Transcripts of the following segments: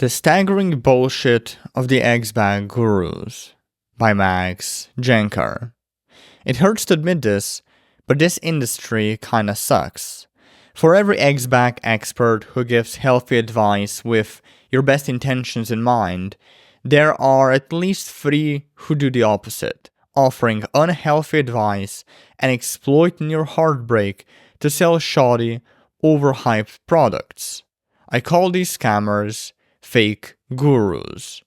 The Staggering Bullshit of the Eggs Bag Gurus by Jancar. It hurts to admit this, but this industry kinda sucks. For every eggs bag expert who gives healthy advice with your best intentions in mind, there are at least 3 who do the opposite, offering unhealthy advice and exploiting your heartbreak to sell shoddy, overhyped products. I call these scammers fake gurus.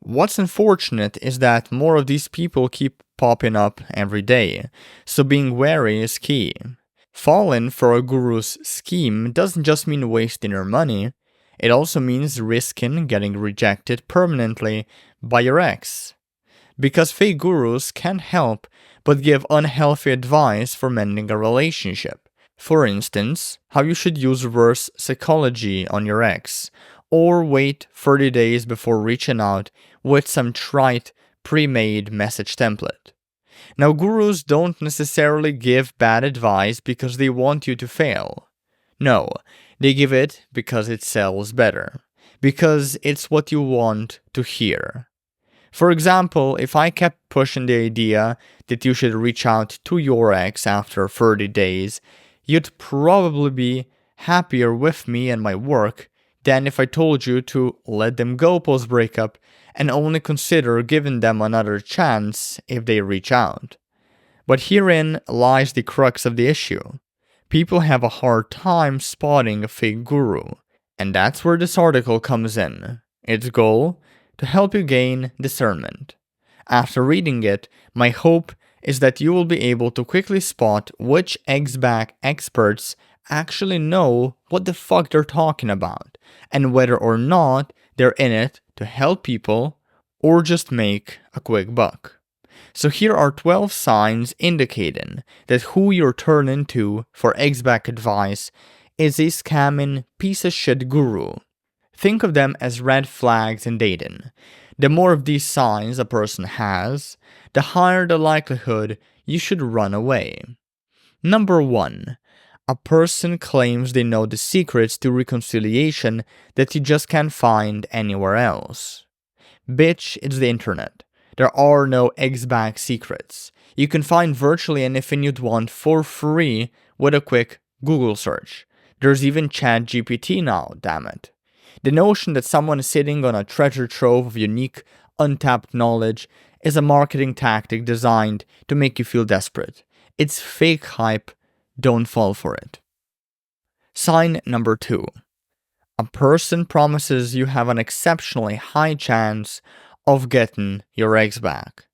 What's unfortunate is that more of these people keep popping up every day, so being wary is key. Falling for a guru's scheme doesn't just mean wasting your money, it also means risking getting rejected permanently by your ex. Because fake gurus can't help but give unhealthy advice for mending a relationship. For instance, how you should use reverse psychology on your ex, or wait 30 days before reaching out with some trite, pre-made message template. Now, gurus don't necessarily give bad advice because they want you to fail. No, they give it because it sells better, because it's what you want to hear. For example, if I kept pushing the idea that you should reach out to your ex after 30 days, you'd probably be happier with me and my work than if I told you to let them go post-breakup and only consider giving them another chance if they reach out. But herein lies the crux of the issue. People have a hard time spotting a fake guru, and that's where this article comes in. Its goal? To help you gain discernment. After reading it, my hope is that you will be able to quickly spot which eggs bag experts actually know what the fuck they're talking about, and whether or not they're in it to help people or just make a quick buck. So here are 12 signs indicating that who you're turning to for eggs bag advice is a scamming piece of shit guru. Think of them as red flags in dating. The more of these signs a person has, the higher the likelihood you should run away. Number 1. A person claims they know the secrets to reconciliation that you just can't find anywhere else. Bitch, it's the internet. There are no eggs bag secrets. You can find virtually anything you'd want for free with a quick Google search. There's even ChatGPT now, damn it. The notion that someone is sitting on a treasure trove of unique, untapped knowledge is a marketing tactic designed to make you feel desperate. It's fake hype. Don't fall for it. Sign number 2. A person promises you have an exceptionally high chance of getting your eggs back.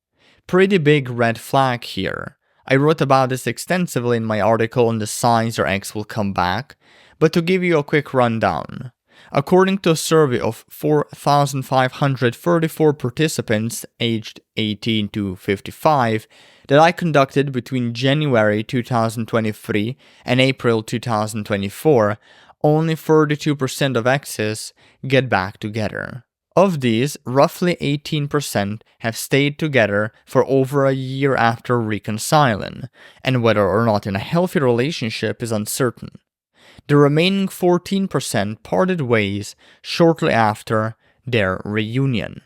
Pretty big red flag here. I wrote about this extensively in my article on the signs your ex will come back, but to give you a quick rundown. According to a survey of 4,534 participants aged 18 to 55 that I conducted between January 2023 and April 2024, only 32% of exes get back together. Of these, roughly 18% have stayed together for over a year after reconciling, and whether or not in a healthy relationship is uncertain. The remaining 14% parted ways shortly after their reunion.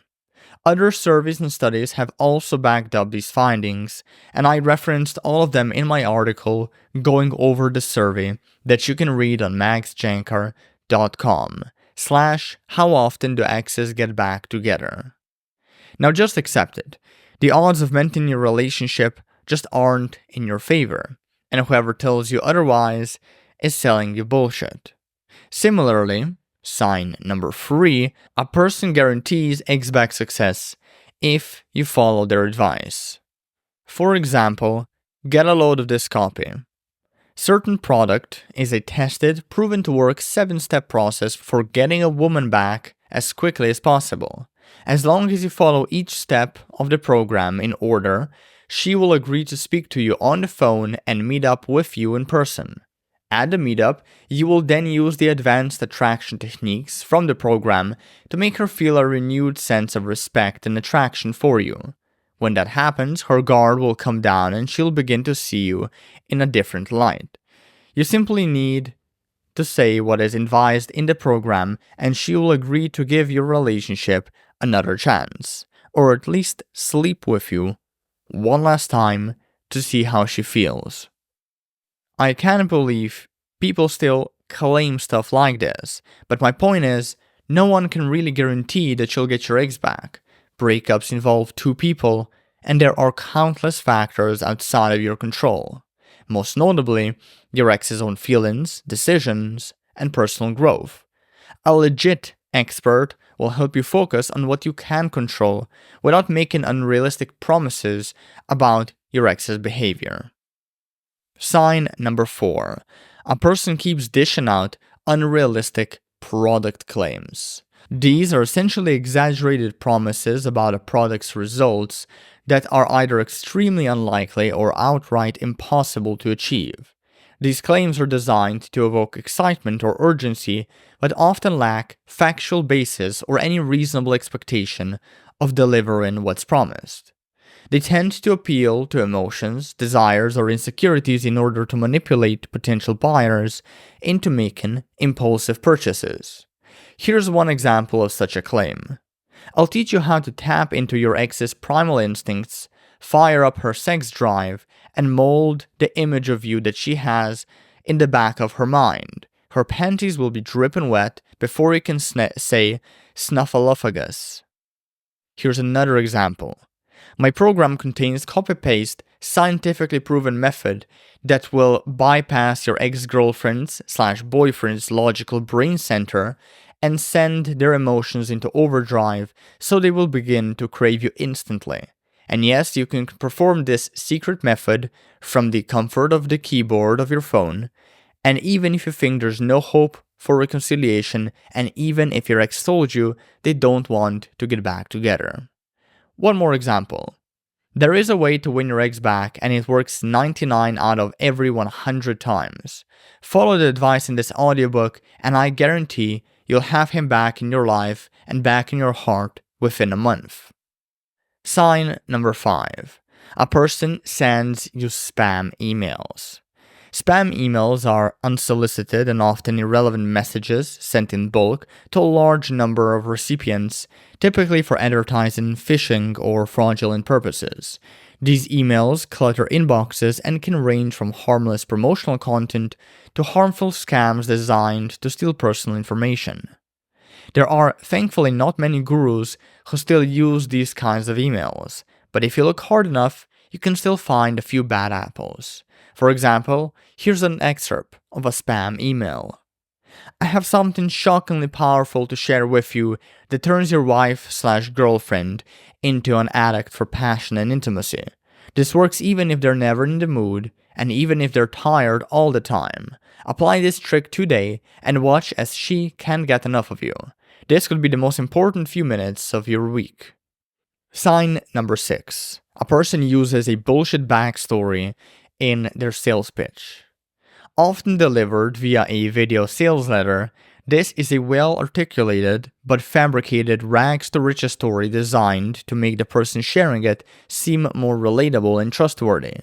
Other surveys and studies have also backed up these findings, and I referenced all of them in my article going over the survey that you can read on maxjancar.com/how often do exes get back together. Now just accept it. The odds of mending your relationship just aren't in your favor, and whoever tells you otherwise is selling you bullshit. Similarly, sign number 3, a person guarantees eggs bag success if you follow their advice. For example, get a load of this copy. Certain product is a tested, proven to work 7-step process for getting a woman back as quickly as possible. As long as you follow each step of the program in order, she will agree to speak to you on the phone and meet up with you in person. At the meetup, you will then use the advanced attraction techniques from the program to make her feel a renewed sense of respect and attraction for you. When that happens, her guard will come down and she'll begin to see you in a different light. You simply need to say what is advised in the program, and she will agree to give your relationship another chance, or at least sleep with you one last time to see how she feels. I can't believe people still claim stuff like this, but my point is, no one can really guarantee that you'll get your ex back. Breakups involve two people, and there are countless factors outside of your control. Most notably, your ex's own feelings, decisions, and personal growth. A legit expert will help you focus on what you can control without making unrealistic promises about your ex's behavior. Sign number 4. A person keeps dishing out unrealistic product claims. These are essentially exaggerated promises about a product's results that are either extremely unlikely or outright impossible to achieve. These claims are designed to evoke excitement or urgency, but often lack factual basis or any reasonable expectation of delivering what's promised. They tend to appeal to emotions, desires, or insecurities in order to manipulate potential buyers into making impulsive purchases. Here's one example of such a claim. I'll teach you how to tap into your ex's primal instincts, fire up her sex drive, and mold the image of you that she has in the back of her mind. Her panties will be dripping wet before you can say snuffleupagus. Here's another example. My program contains copy-paste, scientifically proven method that will bypass your ex-girlfriend's/boyfriend's logical brain center and send their emotions into overdrive so they will begin to crave you instantly. And yes, you can perform this secret method from the comfort of the keyboard of your phone, and even if you think there's no hope for reconciliation, and even if your ex told you they don't want to get back together. One more example. There is a way to win your ex back, and it works 99 out of every 100 times. Follow the advice in this audiobook, and I guarantee you'll have him back in your life and back in your heart within a month. Sign number 5. A person sends you spam emails. Spam emails are unsolicited and often irrelevant messages sent in bulk to a large number of recipients, typically for advertising, phishing, or fraudulent purposes. These emails clutter inboxes and can range from harmless promotional content to harmful scams designed to steal personal information. There are thankfully not many gurus who still use these kinds of emails, but if you look hard enough, you can still find a few bad apples. For example, here's an excerpt of a spam email. I have something shockingly powerful to share with you that turns your wife/girlfriend into an addict for passion and intimacy. This works even if they're never in the mood, and even if they're tired all the time. Apply this trick today and watch as she can't get enough of you. This could be the most important few minutes of your week. Sign number 6. A person uses a bullshit backstory in their sales pitch. Often delivered via a video sales letter, this is a well-articulated but fabricated rags-to-riches story designed to make the person sharing it seem more relatable and trustworthy.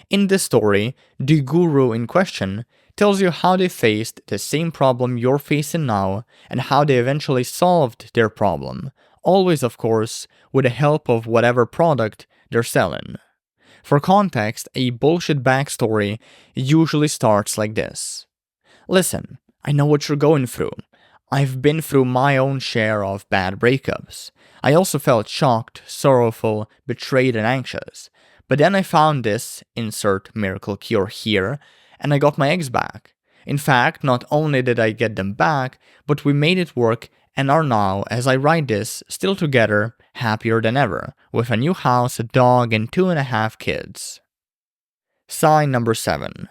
In this story, the guru in question tells you how they faced the same problem you're facing now and how they eventually solved their problem, always, of course, with the help of whatever product they're selling. For context, a bullshit backstory usually starts like this. Listen, I know what you're going through. I've been through my own share of bad breakups. I also felt shocked, sorrowful, betrayed, and anxious. But then I found this, insert miracle cure here, and I got my ex back. In fact, not only did I get them back, but we made it work and are now, as I write this, still together, happier than ever, with a new house, a dog, and 2.5 kids. Sign number 7.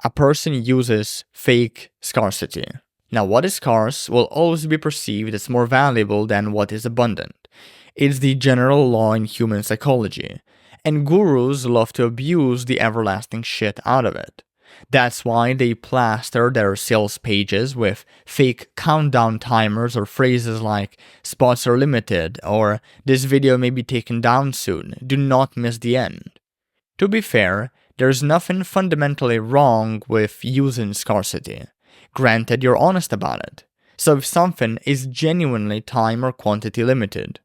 A person uses fake scarcity. Now, what is scarce will always be perceived as more valuable than what is abundant. It's the general law in human psychology, and gurus love to abuse the everlasting shit out of it. That's why they plaster their sales pages with fake countdown timers or phrases like spots are limited or this video may be taken down soon, do not miss the end. To be fair, there's nothing fundamentally wrong with using scarcity. Granted, you're honest about it. So if something is genuinely time or quantity limited.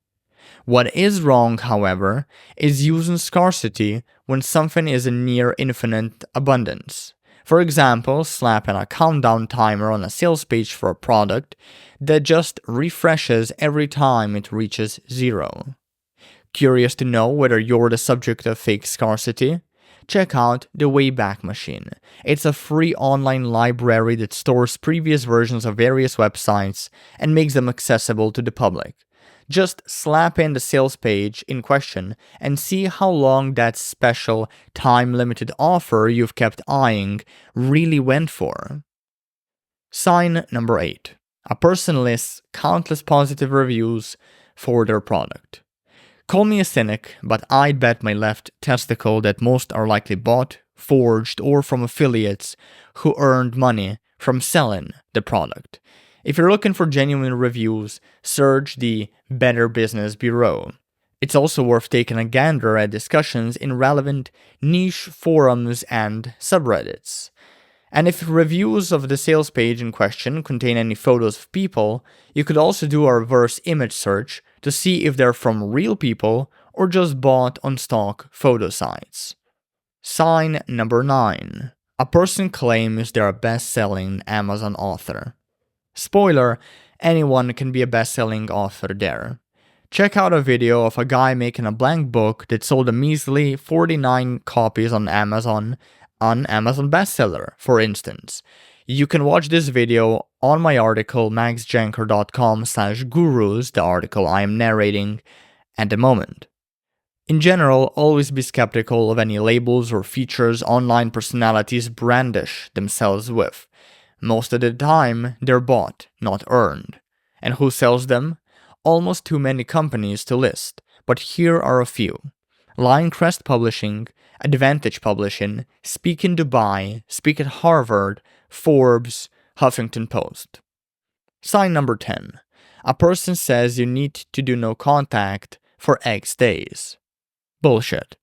What is wrong, however, is using scarcity when something is in near infinite abundance. For example, slapping a countdown timer on a sales page for a product that just refreshes every time it reaches 0. Curious to know whether you're the subject of fake scarcity? Check out the Wayback Machine. It's a free online library that stores previous versions of various websites and makes them accessible to the public. Just slap in the sales page in question and see how long that special time-limited offer you've kept eyeing really went for. Sign number 8. A person lists countless positive reviews for their product. Call me a cynic, but I'd bet my left testicle that most are likely bought, forged, or from affiliates who earned money from selling the product. If you're looking for genuine reviews, search the Better Business Bureau. It's also worth taking a gander at discussions in relevant niche forums and subreddits. And if reviews of the sales page in question contain any photos of people, you could also do a reverse image search to see if they're from real people or just bought on stock photo sites. Sign number 9. A person claims they're a best-selling Amazon author. Spoiler, anyone can be a best-selling author there. Check out a video of a guy making a blank book that sold a measly 49 copies on Amazon Bestseller, for instance. You can watch this video on my article maxjancar.com/gurus, the article I am narrating at the moment. In general, always be skeptical of any labels or features online personalities brandish themselves with. Most of the time, they're bought, not earned. And who sells them? Almost too many companies to list, but here are a few. Lioncrest Publishing, Advantage Publishing, Speak in Dubai, Speak at Harvard, Forbes, Huffington Post. Sign number 10. A person says you need to do no contact for X days. Bullshit.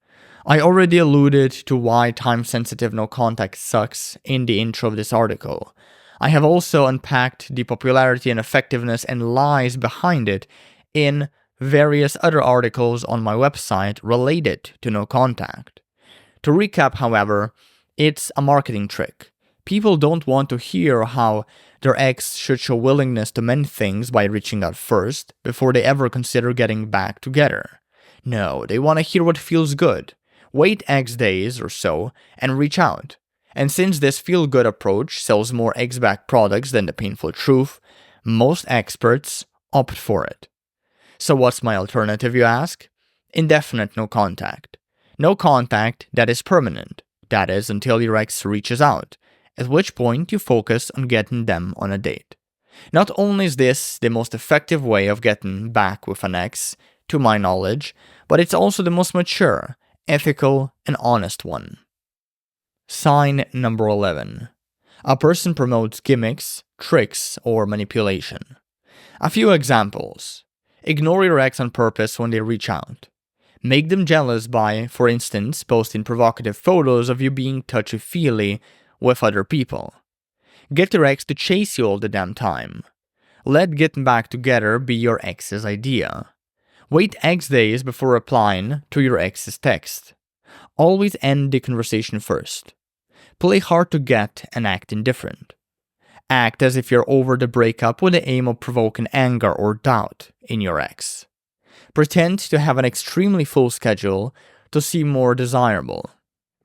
I already alluded to why time-sensitive no contact sucks in the intro of this article. I have also unpacked the popularity and effectiveness and lies behind it in various other articles on my website related to no contact. To recap, however, it's a marketing trick. People don't want to hear how their ex should show willingness to mend things by reaching out first before they ever consider getting back together. No, they want to hear what feels good. Wait X days or so and reach out. And since this feel-good approach sells more X-back products than the painful truth, most experts opt for it. So what's my alternative, you ask? Indefinite no contact. No contact that is permanent. That is, until your ex reaches out, at which point you focus on getting them on a date. Not only is this the most effective way of getting back with an ex, to my knowledge, but it's also the most mature, ethical, and honest one. Sign number 11. A person promotes gimmicks, tricks, or manipulation. A few examples. Ignore your ex on purpose when they reach out. Make them jealous by, for instance, posting provocative photos of you being touchy-feely with other people. Get your ex to chase you all the damn time. Let getting back together be your ex's idea. Wait X days before replying to your ex's text. Always end the conversation first. Play hard to get and act indifferent. Act as if you're over the breakup with the aim of provoking anger or doubt in your ex. Pretend to have an extremely full schedule to seem more desirable.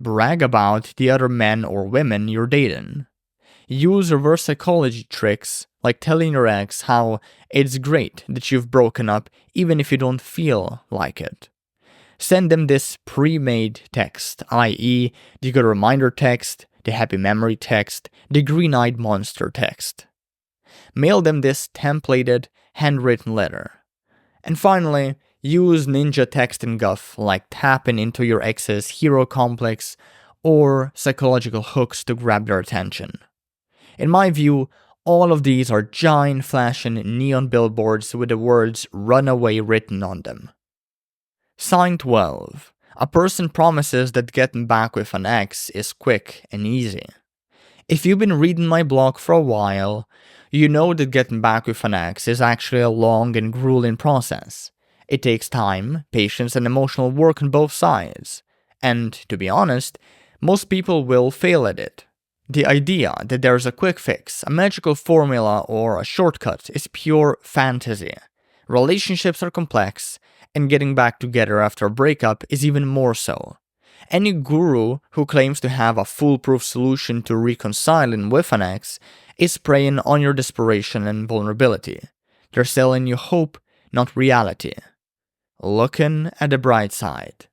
Brag about the other men or women you're dating. Use reverse psychology tricks like telling your ex how it's great that you've broken up even if you don't feel like it. Send them this pre-made text, i.e. the good reminder text, the happy memory text, the green-eyed monster text. Mail them this templated, handwritten letter. And finally, use ninja texting guff like tapping into your ex's hero complex or psychological hooks to grab their attention. In my view, all of these are giant flashing neon billboards with the words "Runaway" written on them. Sign 12. A person promises that getting back with an ex is quick and easy. If you've been reading my blog for a while, you know that getting back with an ex is actually a long and grueling process. It takes time, patience, and emotional work on both sides. And, to be honest, most people will fail at it. The idea that there's a quick fix, a magical formula, or a shortcut is pure fantasy. Relationships are complex, and getting back together after a breakup is even more so. Any guru who claims to have a foolproof solution to reconciling with an ex is preying on your desperation and vulnerability. They're selling you hope, not reality. Looking at the bright side.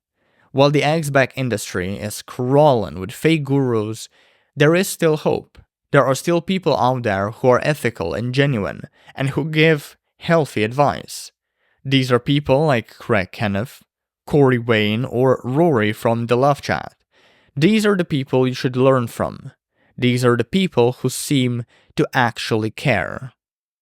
While the ex-back industry is crawling with fake gurus, there is still hope. There are still people out there who are ethical and genuine, and who give healthy advice. These are people like Craig Kenneth, Corey Wayne, or Rory from the Love Chat. These are the people you should learn from. These are the people who seem to actually care.